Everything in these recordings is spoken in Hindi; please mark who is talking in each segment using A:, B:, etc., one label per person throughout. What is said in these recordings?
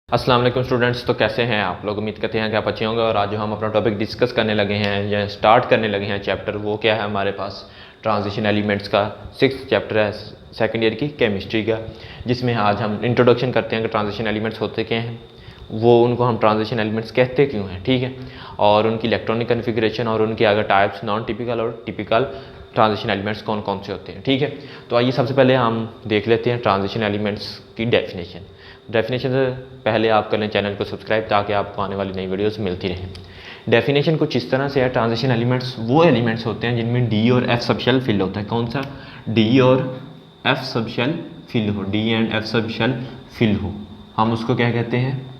A: अस्सलाम वालेकुम स्टूडेंट्स। तो कैसे हैं आप लोग? उम्मीद करते हैं कि आप अच्छे होंगे। और आज जो हम अपना टॉपिक डिस्कस करने लगे हैं या स्टार्ट करने लगे हैं चैप्टर, वो क्या है हमारे पास ट्रांजिशन एलिमेंट्स का 6th चैप्टर है सेकंड ईयर की केमिस्ट्री का, जिसमें आज हम इंट्रोडक्शन करते हैं कि ट्रांजिशन एलिमेंट्स होते क्या हैं, वो उनको हम ट्रांजिशन एलिमेंट्स कहते क्यों हैं, ठीक है, और उनकी इलेक्ट्रॉनिक कन्फिग्रेशन और उनके अगर टाइप्स नॉन टिपिकल और टिपिकल ट्रांजिशन एलिमेंट्स कौन कौन से होते हैं, ठीक है। तो आइए सबसे पहले हम देख लेते हैं ट्रांजिशन एलिमेंट्स की डेफिनेशन से पहले आप कर लें चैनल को सब्सक्राइब, ताकि आपको आने वाली नई वीडियोस मिलती रहें। डेफिनेशन कुछ इस तरह से है, ट्रांजिशन एलिमेंट्स वो एलिमेंट्स होते हैं जिनमें डी और एफ सबशेल फिल होता है। कौन सा? डी और एफ सबशेल फिल हो, d and f subshell fill हो, हम उसको क्या कहते हैं?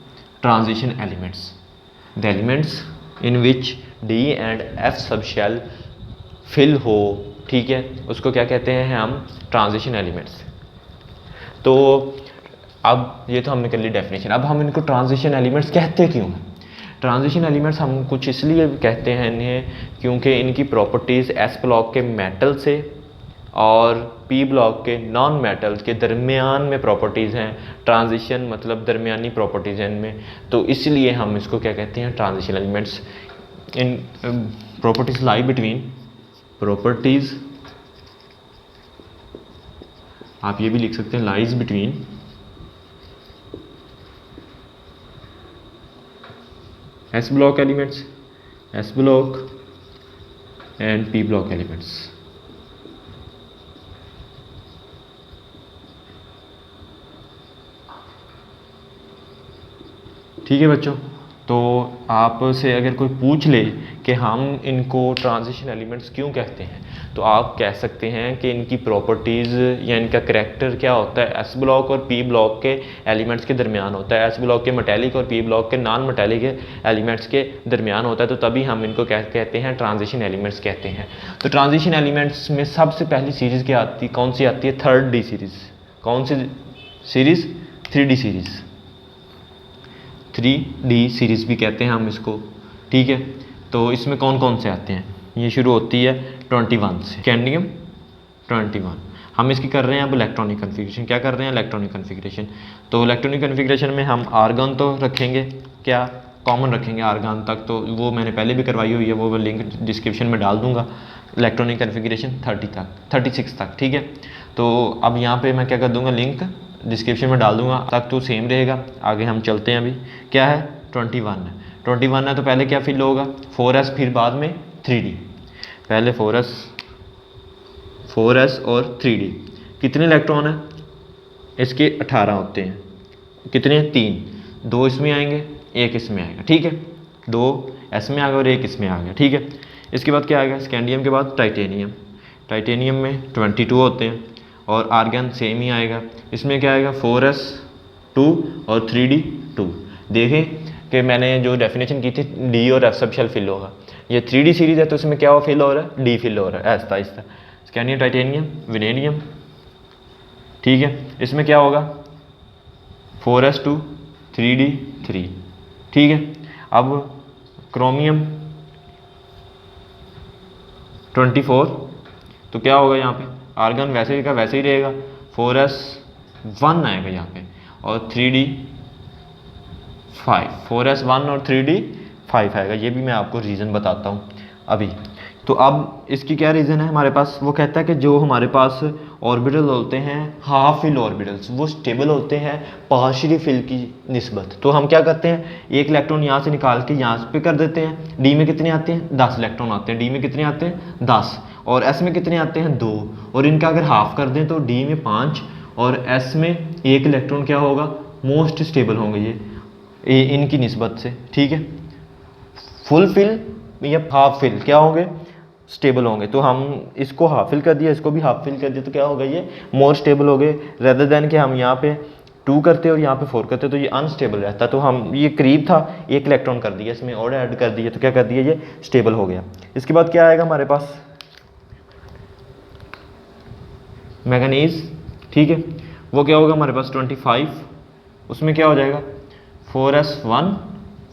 A: Transition elements. The elements in which d and f subshell fill हो, ठीक है, उसको क्या कहते हैं हम? Transition elements. तो अब ये तो हमने कर ली डेफिनेशन। अब हम इनको ट्रांजिशन एलिमेंट्स कहते क्यों हैं? ट्रांजिशन एलिमेंट्स हम कुछ इसलिए कहते हैं इन्हें क्योंकि इनकी प्रॉपर्टीज़ एस ब्लॉक के मेटल से और पी ब्लॉक के नॉन मेटल के दरमियान में प्रॉपर्टीज़ हैं। ट्रांजिशन मतलब दरमियानी प्रॉपर्टीज़ हैं इनमें, तो इसलिए हम इसको क्या कहते हैं? Transition elements. In properties lie between, properties आप ये भी लिख सकते हैं, lies between S block elements, S block and P block elements। ठीक है बच्चों, तो आपसे अगर कोई पूछ ले कि हम इनको ट्रांजिशन एलिमेंट्स क्यों कहते हैं, तो आप कह सकते हैं कि इनकी प्रॉपर्टीज़ या इनका करैक्टर क्या होता है, एस ब्लॉक और पी ब्लॉक के एलिमेंट्स के दरमियान होता है। एस ब्लॉक के मेटेलिक और पी ब्लॉक के नॉन मेटेलिक एलिमेंट्स के दरमियान होता है, तो तभी हम इनको कहते हैं? ट्रांजिशन एलिमेंट्स कहते हैं। तो ट्रांजिशन एलिमेंट्स में सबसे पहली सीरीज़ क्या आती है? कौन सी आती है? 3D series. कौन सी series? 3D series. 3D series भी कहते हैं हम इसको, ठीक है। तो इसमें कौन कौन से आते हैं? ये शुरू होती है 21 से, स्कैंडियम 21। हम इसकी कर रहे हैं अब इलेक्ट्रॉनिक कन्फिग्रेशन। क्या कर रहे हैं? Electronic configuration. तो इलेक्ट्रॉनिक कन्फिग्रेशन में हम आर्गन तो रखेंगे, क्या कॉमन रखेंगे आर्गन तक, तो वो मैंने पहले भी करवाई हुई है, वो लिंक डिस्क्रिप्शन में डाल दूंगा। इलेक्ट्रॉनिक कन्फिग्रेशन 30 तक, 36 तक, ठीक है। तो अब यहाँ पे मैं क्या कर दूंगा? लिंक डिस्क्रिप्शन में डाल दूंगा, तक तो सेम रहेगा। आगे हम चलते हैं। अभी क्या है? 21 है। 21 है तो पहले क्या फिल होगा? 4s, फिर बाद में 3D। पहले 4s और 3D। कितने इलेक्ट्रॉन है इसके? 18 होते हैं। कितने? 3। 2 इसमें आएंगे, 1 इसमें आएगा, ठीक है। 2 s में आ गया और 1 इसमें आ गया, ठीक है। इसके बाद क्या आएगा? स्कैंडियम के बाद टाइटेनियम। टाइटेनियम में 22 होते हैं और आर्गन सेम ही आएगा। इसमें क्या आएगा? 4s 2 और 3D 2। देखें कि मैंने जो डेफिनेशन की थी, डी और एफ सबशेल फिल होगा। ये 3D सीरीज़ है तो इसमें क्या फिल हो रहा है? डी फिल हो रहा है, ऐसा आहिस्ता। स्कैंडियम, टाइटेनियम, विनेडियम, ठीक है। इसमें क्या होगा? 4s 2 3D 3, ठीक है। अब क्रोमियम 24, तो क्या होगा यहाँ पे? आर्गन वैसे ही का वैसे ही रहेगा, 4s 1 आएगा यहाँ पे और 3D 5। 4s 1 और 3D 5 आएगा। ये भी मैं आपको रीज़न बताता हूँ अभी। तो अब इसकी क्या रीज़न है हमारे पास? वो कहता है कि जो हमारे पास ऑर्बिटल होते हैं, हाफ फिल ऑर्बिटल्स, वो स्टेबल होते हैं पार्शियली फिल की निस्बत। तो हम क्या करते हैं? एक इलेक्ट्रॉन यहाँ से निकाल के यहाँ पे कर देते हैं। डी में कितने आते हैं? 10 इलेक्ट्रॉन आते हैं। डी में कितने आते हैं? 10। और एस में कितने आते हैं? 2। और इनका अगर हाफ कर दें तो डी में 5 और एस में 1 इलेक्ट्रॉन क्या होगा? मोस्ट स्टेबल होंगे ये इनकी निस्बत से, ठीक है। फुल फिल या हाफ फिल क्या होंगे? स्टेबल होंगे। तो हम इसको हाफ फिल कर दिया, इसको भी हाफ फिल कर दिया, तो क्या होगा? ये मोर स्टेबल हो गए, रेदर देन कि हम यहाँ पे 2 करते और यहाँ पे 4 करते, तो ये अनस्टेबल रहता। तो हम ये करीब था, 1 इलेक्ट्रॉन कर दिया इसमें और ऐड कर दिया, तो क्या कर दिया? ये स्टेबल हो गया। इसके बाद क्या आएगा हमारे पास? मैंगनीज, ठीक है। वो क्या होगा हमारे पास? 25। उसमें क्या हो जाएगा? 4s 1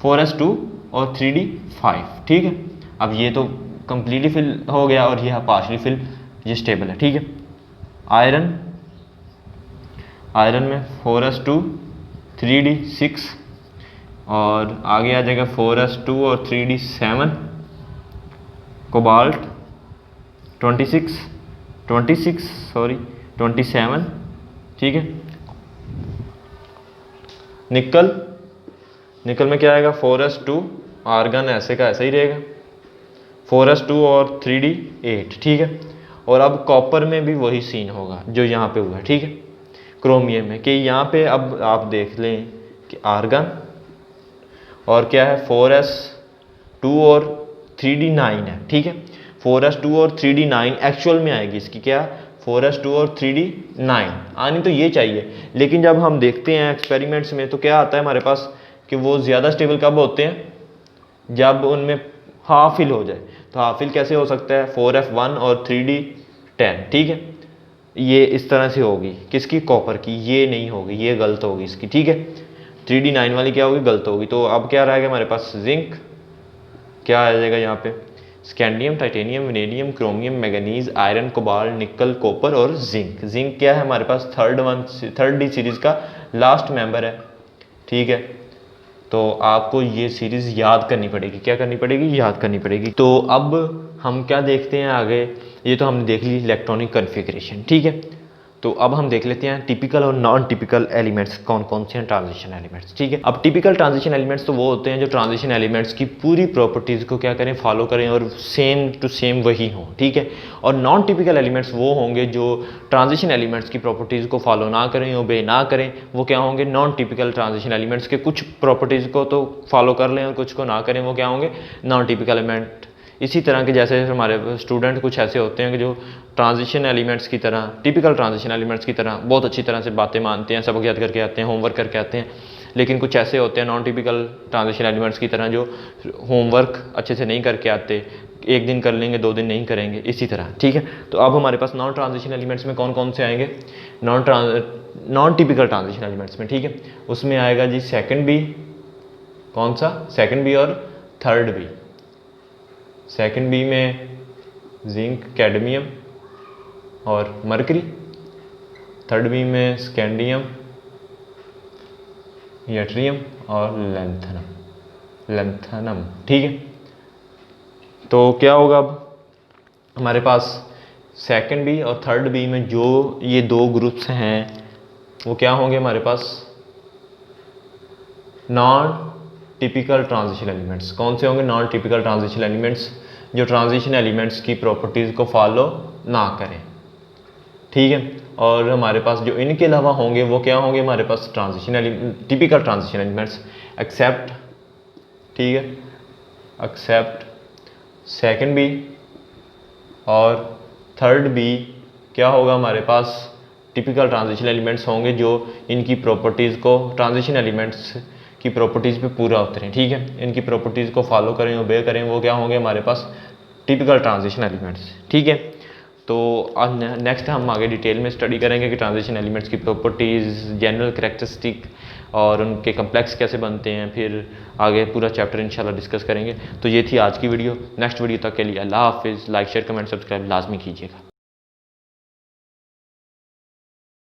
A: 4s 2 और 3D 5, ठीक है। अब ये तो कंप्लीटली फिल हो गया और ये पार्शियली फिल, ये स्टेबल है, ठीक है। आयरन में 4s 2 3D 6 और आगे आ जाएगा 4s2 और 3d7, कोबाल्ट 27, ठीक है। निकल में क्या आएगा 4s2, आर्गन ऐसे का ऐसा ही रहेगा, 4s2 और 3d8, ठीक है। और अब कॉपर में भी वही सीन होगा जो यहाँ पे हुआ है, ठीक है। क्रोमियम में कि यहाँ पे अब आप देख लें कि आर्गन और क्या है 4s2 और 3d9 है, ठीक है। 4s2 और 3d9 एक्चुअल में आएगी इसकी क्या 4s2 और 3d9 आनी तो ये चाहिए, लेकिन जब हम देखते हैं एक्सपेरिमेंट्स में तो क्या आता है हमारे पास कि वो ज़्यादा स्टेबल कब होते हैं जब उनमें हाफ फिल हो जाए। तो हाफ फिल कैसे हो सकता है 4f1 और 3d10, ठीक है। ये इस तरह से होगी किसकी कॉपर की, ये नहीं होगी, ये गलत होगी इसकी, ठीक है। 3d9 वाली क्या होगी गलत होगी। तो अब क्या रहेगा हमारे पास जिंक, क्या आ जाएगा यहाँ पे scandium, titanium, vanadium, chromium, manganese, iron, cobalt, निकल, कॉपर और जिंक। जिंक क्या है हमारे पास थर्ड डी सीरीज का लास्ट मेंबर है, ठीक है। तो आपको ये सीरीज याद करनी पड़ेगी, क्या करनी पड़ेगी, याद करनी पड़ेगी। तो अब हम क्या देखते हैं आगे, ये तो हमने देख ली इलेक्ट्रॉनिक कॉन्फ़िगरेशन, ठीक है। तो अब हम देख लेते हैं टिपिकल और नॉन टिपिकल एलिमेंट्स कौन कौन से हैं ट्रांजिशन एलिमेंट्स, ठीक है। अब टिपिकल ट्रांजिशन एलिमेंट्स तो वो होते हैं जो ट्रांजिशन एलिमेंट्स की पूरी प्रॉपर्टीज़ को क्या करें फॉलो करें और सेम टू सेम वही हों, ठीक है। और नॉन टिपिकल एलिमेंट्स वो होंगे जो ट्रांजिशन एलिमेंट्स की प्रॉपर्टीज़ को फॉलो ना करें, ओबे ना करें, वो क्या होंगे नॉन टिपिकल ट्रांजिशन एलिमेंट्स के कुछ प्रॉपर्टीज़ को तो फॉलो कर लें और कुछ को ना करें, वो क्या होंगे नॉन टिपिकल एलिमेंट। इसी तरह के जैसे हमारे स्टूडेंट कुछ ऐसे होते हैं कि जो ट्रांजिशन एलिमेंट्स की तरह, टिपिकल ट्रांजिशन एलिमेंट्स की तरह बहुत अच्छी तरह से बातें मानते हैं, सबक याद करके आते हैं, होमवर्क करके आते हैं। लेकिन कुछ ऐसे होते हैं नॉन टिपिकल ट्रांजिशन एलिमेंट्स की तरह जो होमवर्क अच्छे से नहीं करके आते, एक दिन कर लेंगे 2 दिन नहीं करेंगे, इसी तरह, ठीक है। तो अब हमारे पास नॉन ट्रांजिशन एलिमेंट्स में कौन कौन से आएंगे नॉन टिपिकल ट्रांजिशन एलिमेंट्स में, ठीक है। उसमें आएगा जी सेकंड बी, कौन सा सेकंड बी और थर्ड बी। सेकंड बी में जिंक, कैडमियम और मरकरी, थर्ड बी में स्कैंडियम, यट्रियम और लैंथनम, ठीक है। तो क्या होगा अब हमारे पास सेकंड बी और थर्ड बी में जो ये 2 ग्रुप्स हैं वो क्या होंगे हमारे पास नॉन टिपिकल ट्रांजिशन एलिमेंट्स। कौन से होंगे नॉन टिपिकल ट्रांजिशन एलिमेंट्स, जो ट्रांजिशन एलिमेंट्स की प्रॉपर्टीज़ को फॉलो ना करें, ठीक है। और हमारे पास जो इनके अलावा होंगे वो क्या होंगे हमारे पास टिपिकल ट्रांजिशन एलिमेंट्स एक्सेप्ट, ठीक है, एक्सेप्ट सेकंड बी और थर्ड बी क्या होगा हमारे पास टिपिकल ट्रांजिशन एलिमेंट्स होंगे जो इनकी प्रॉपर्टीज़ को ट्रांजिशन एलिमेंट्स की प्रॉपर्टीज़ पे पूरा उतरें, ठीक है। इनकी प्रॉपर्टीज़ को फॉलो करें, ओबे करें, वो क्या होंगे हमारे पास टिपिकल ट्रांजिशन एलिमेंट्स, ठीक है। तो नेक्स्ट हम आगे डिटेल में स्टडी करेंगे कि ट्रांजिशन एलिमेंट्स की प्रॉपर्टीज़, जनरल करैक्टरिस्टिक और उनके कम्प्लेक्स कैसे बनते हैं, फिर आगे पूरा चैप्टर इंशाल्लाह डिस्कस करेंगे। तो ये थी आज की वीडियो। नेक्स्ट वीडियो तक के लिए अल्लाह हाफिज़। लाइक शेयर कमेंट सब्सक्राइब लाजमी कीजिएगा।